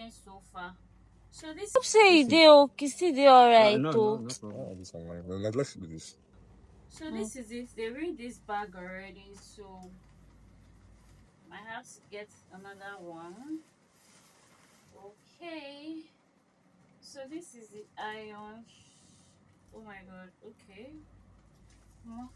fine so far. So this Hope say you dey okay, still dey alright No, o. no problem. This online. Let's do this. so this is it. They read this bag already, so I have to get another one. Okay. So this is the iron. Oh my god. Okay. Well,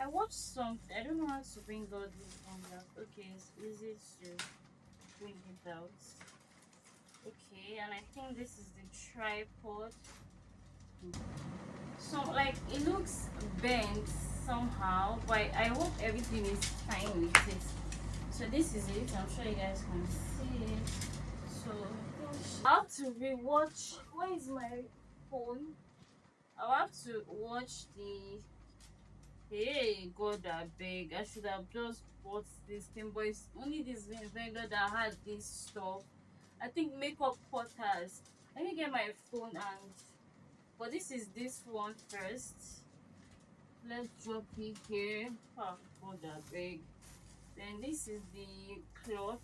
I watched something. I don't know how to bring all these ones out. Okay, it's easy to bring it out. Okay, and I think this is the tripod. So like it looks bent somehow, but I hope everything is fine with it. So this is it. I'm sure you guys can see it. So I have to rewatch. Where is my phone? I'll have to watch the. Hey God, I beg. I should have just bought this thing, but it's only this vendor that had this stuff. I think makeup cutters. Let me get my phone and. But this is this one first. Let's drop it here. Oh God, I beg. Then this is the cloth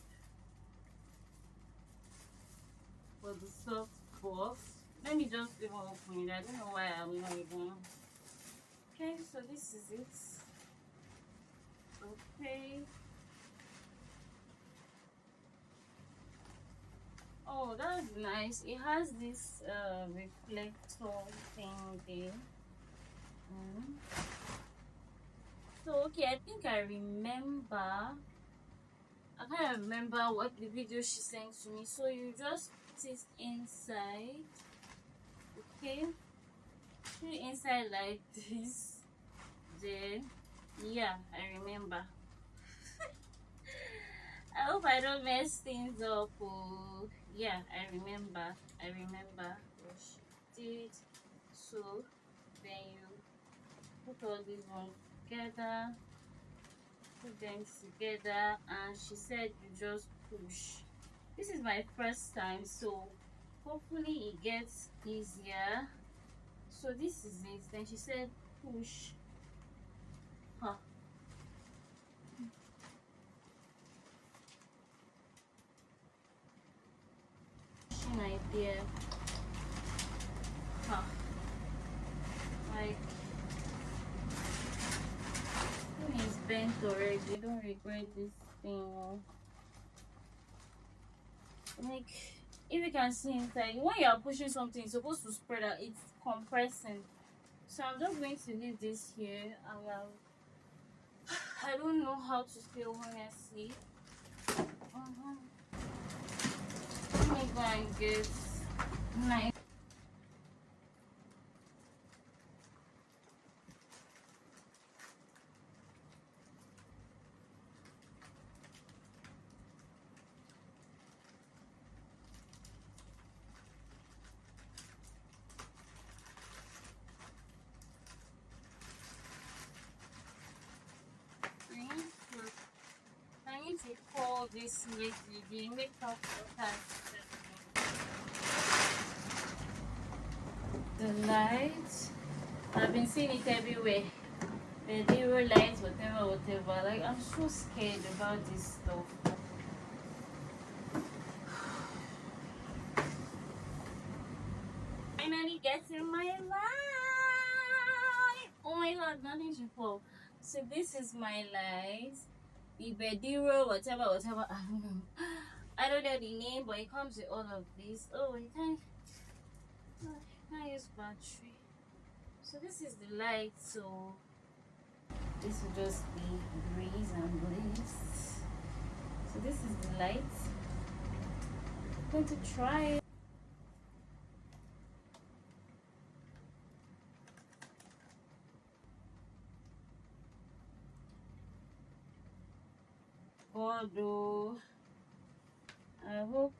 for the soft box. Let me just even open it. I don't know why I'm not even. Okay, so this is it. Okay. Oh, that's nice. It has this reflector thing there. So okay, I think I remember. I can't remember what the video she sent to me. So you just put it inside. Okay. Put it inside like this. Then yeah, I remember. I hope I don't mess things up. Oh, yeah, I remember. I remember what she did. So then you put all these ones together, put them together, and she said you just push. This is my first time, so hopefully it gets easier. So this is it. Then she said push. Huh. Pushing idea. Huh. Like it's bent already. Don't regret this thing. Like if you can see inside, when you are pushing something, it's supposed to spread out. It's compressing. So I'm just going to leave this here. I don't know how to feel honestly. Let me go and get my. I need to call this lady, the makeup artist. The lights. I've been seeing it everywhere. The zero lights, whatever. Like I'm so scared about this stuff. Finally getting my light. Oh my god, nothing should fall. So this is my light. The Bediro, whatever. I don't know the name, but it comes with all of this. Oh, you can't use battery. So this is the light. So this will just be breeze and bliss. So this is the light. I'm going to try it. God, oh, I hope.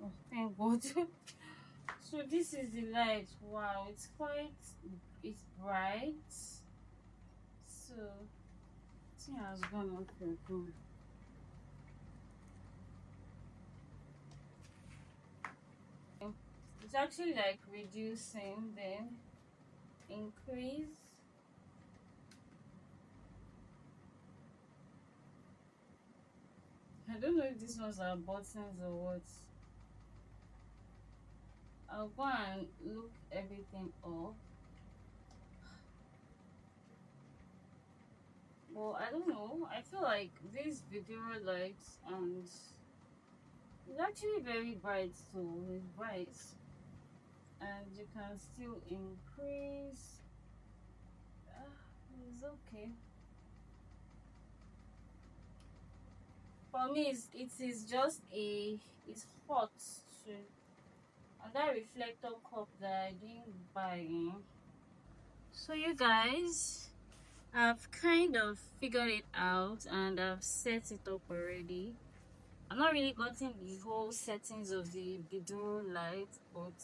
Oh, thank God. So this is the light. Wow, it's bright. So I think I was going off your phone. It's actually like reducing, then increase. I don't know if these ones are buttons or what. I'll go and look everything up. Well, I don't know. I feel like these video lights and it's actually very bright, so it's bright, and you can still increase. It's okay. For me, it is just it's hot too. And that reflector cup that I didn't buy. So you guys, I've kind of figured it out and I've set it up already. I'm not really gotten the whole settings of the video light, but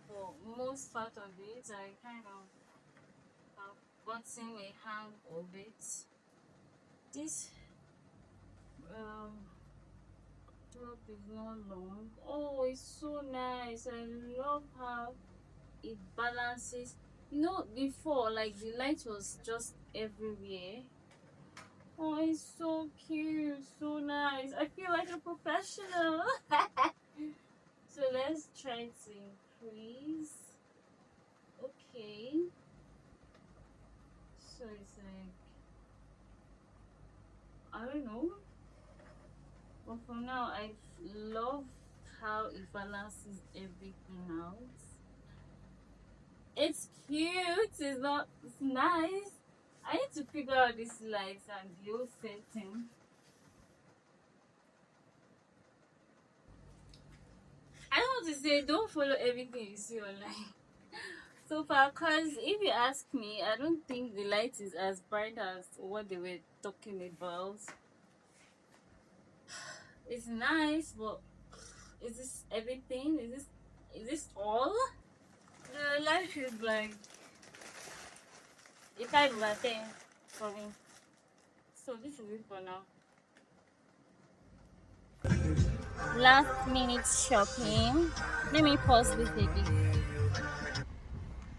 for most part of it, I kind of have gotten a hang of it. This top is not long. Oh, it's so nice. I love how it balances. You know, before, like, the light was just everywhere. Oh, it's so cute, so nice. I feel like a professional. So let's try to increase. Okay. So it's like, I don't know. But for now, I love how it balances everything out. It's cute. It's not. It's nice. I need to figure out these lights and the whole setting. I want to say, don't follow everything you see online. So far, cause if you ask me, I don't think the light is as bright as what they were talking about. It's nice, but is this everything? Is this all? The light is like a 5/10 for me. So this is it for now. Last minute shopping. Let me pause this a bit.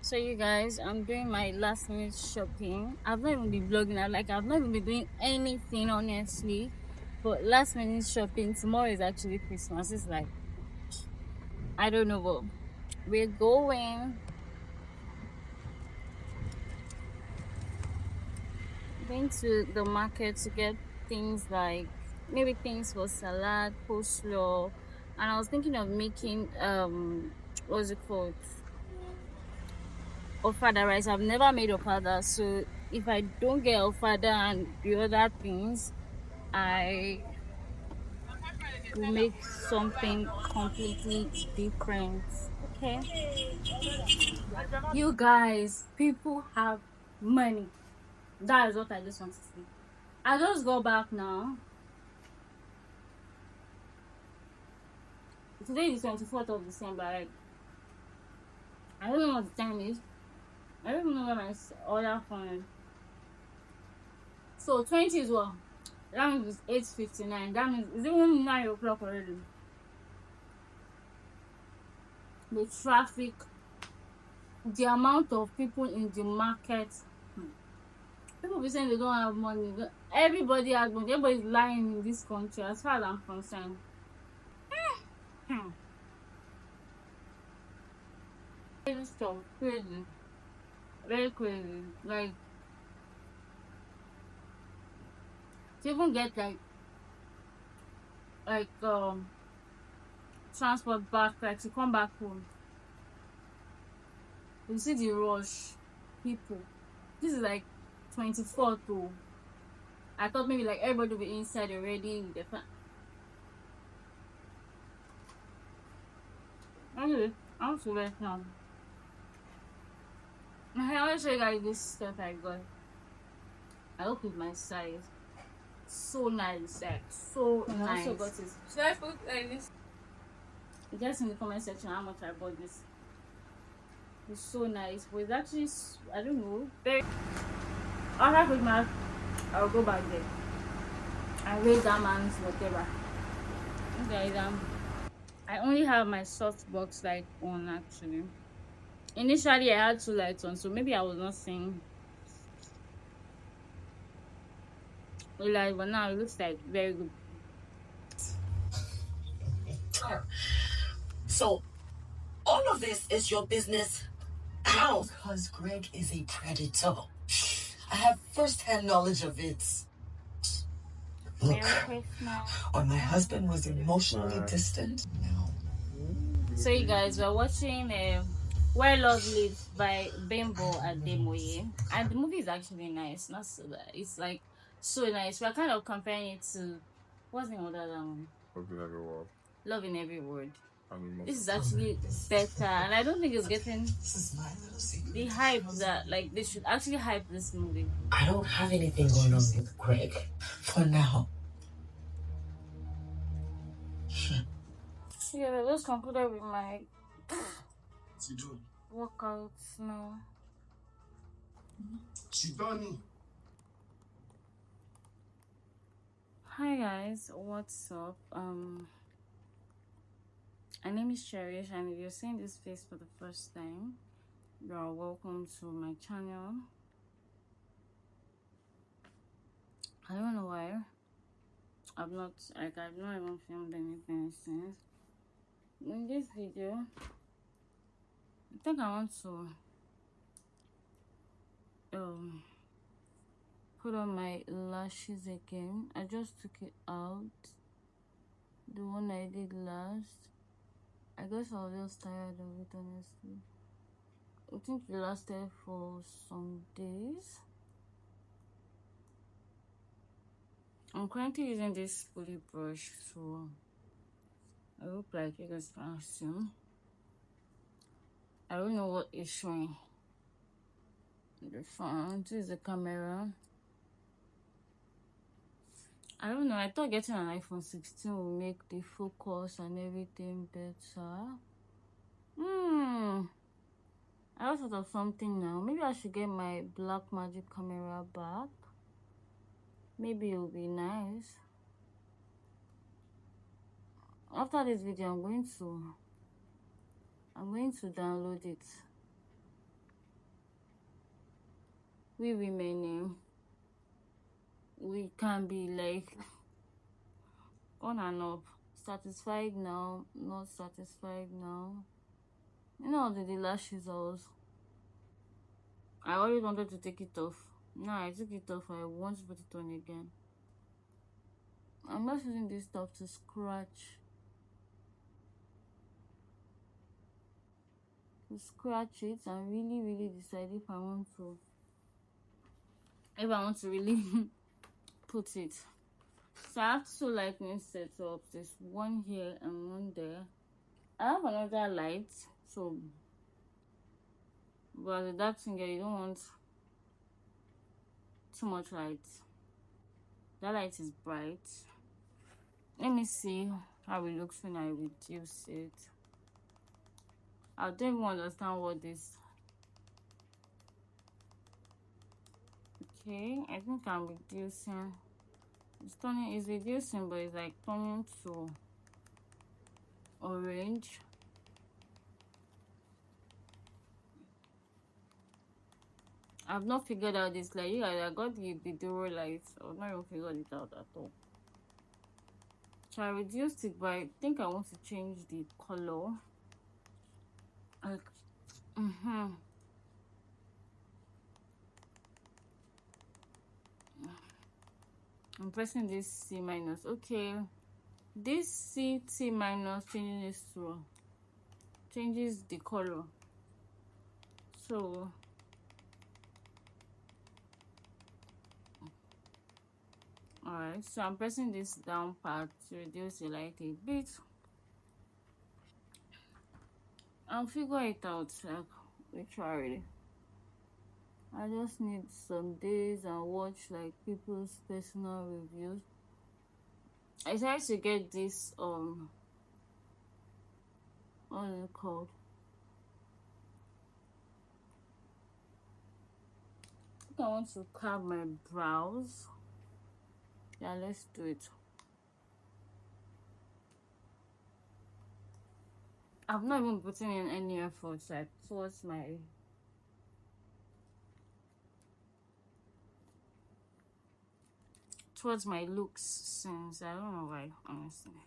So you guys, I'm doing my last minute shopping. I've not even been vlogging. I've not even been doing anything honestly. But last minute shopping. Tomorrow is actually Christmas. It's like, I don't know, but we're going to the market to get things like maybe things for salad, coleslaw, and I was thinking of making what's it called, ofada rice. I've never made ofada, so if I don't get ofada and the other things, I will make something completely different. Okay, you guys, people have money. That is what I just want to say. I just go back now. Today is 24th of December. Right? I don't know what the time is. I don't even know where my other phone is. So 20 is what? That means it's 8:59. That means it's even 9 o'clock already. The traffic, the amount of people in the market. People be saying they don't have money. Everybody has money. Everybody's lying in this country, as far as I'm concerned. It's so crazy. Very crazy. Like, to even get transport back, like to come back home. You see the rush, people. This is like 24th though. I thought maybe like everybody will be inside already with the fan. Anyway, I want to rest now. I want to show you guys this stuff I got. I hope it's my size. So nice, like so nice. I also got it. Should I put this? Guess in the comment section how much I bought this. It's so nice, but it's actually, I don't know, very. After Christmas, I'll go back there and raise that man's whatever. Okay, guys, I only have my softbox light on actually. Initially, I had 2 lights on, so maybe I was not seeing the light, but now it looks like very good. So, all of this is your business. How? Because Greg is a predator. I have first-hand knowledge of it. Look, Merry Christmas. when my husband was emotionally distant, now. So you guys, we're watching Where Love Lives by Bimbo Ademoye, and the movie is actually nice. Not so bad. It's like so nice. We're kind of comparing it to what's the name of that one? Love in every word. Love in Every Word. And we This must. is actually better, and I don't think it's getting This is my little secret. the hype that like they should actually hype this movie. I don't have anything going on with Greg for now. Yeah, let's conclude with my What's he doing? workouts now. She done. Hi guys, what's up? My name is Cherish, and if you're seeing this face for the first time, you are welcome to my channel. I don't know why I've not even filmed anything since. In this video, I think I want to put on my lashes again. I just took it out, the one I did last. I guess I was just tired of it, honestly. I think it lasted for some days. I'm currently using this spoolie brush, so I look like you guys can assume. I don't know what is showing in the front. This is the camera. I don't know. I thought getting an iPhone 16 will make the focus and everything better. I also thought of something now. Maybe I should get my Blackmagic camera back. Maybe it will be nice. After this video, I'm going to download it. We women, we can be like on and up, satisfied now, not satisfied now. You know, the lashes I always wanted to take it off. Now I took it off. I want to put it on again. I'm not using this stuff to scratch it and really decide if I want to really put it. So I have two lightning setups. There's one here and one there. I have another light, so but the dark thing here, you don't want too much light. That light is bright. Let me see how it looks when I reduce it. I don't even understand what this. Okay, I think I'm reducing. It's reducing, but it's like turning to orange. I've not figured out this light. Yeah, I got the dual light. I've not even figured it out at all. So I reduced it, but I think I want to change the color. Like, I'm pressing this C minus. Okay, this CT minus changes the color. So alright, so I'm pressing this down part to reduce the light a bit. I'll figure it out, like literally. I just need some days and watch like people's personal reviews. I tried to get this what is it called? I think I want to carve my brows. Yeah, let's do it. I've not even putting in any effort like towards my looks since I don't know why, honestly.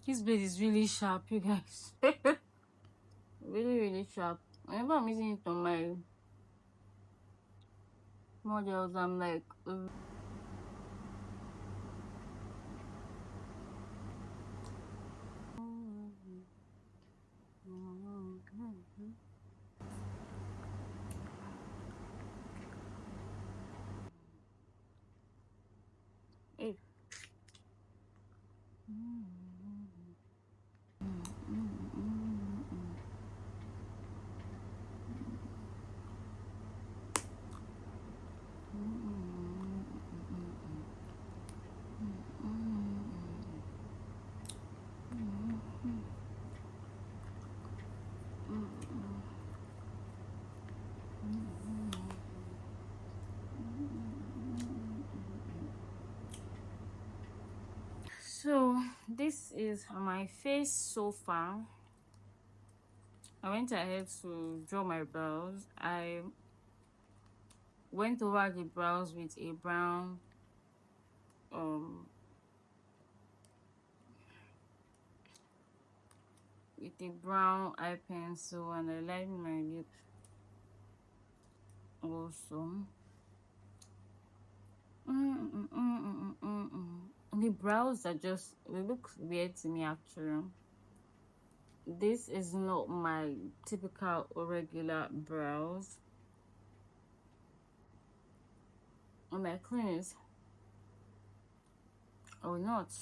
This blade is really sharp, you guys. Really sharp. Whenever I'm using it on my models, I'm like, eh. So this is my face so far. I went ahead to draw my brows. I went over the brows with a brown eye pencil, and I lined my lip also. The brows are just, they look weird to me actually. This is not my typical or regular brows. On my cleaners, I will not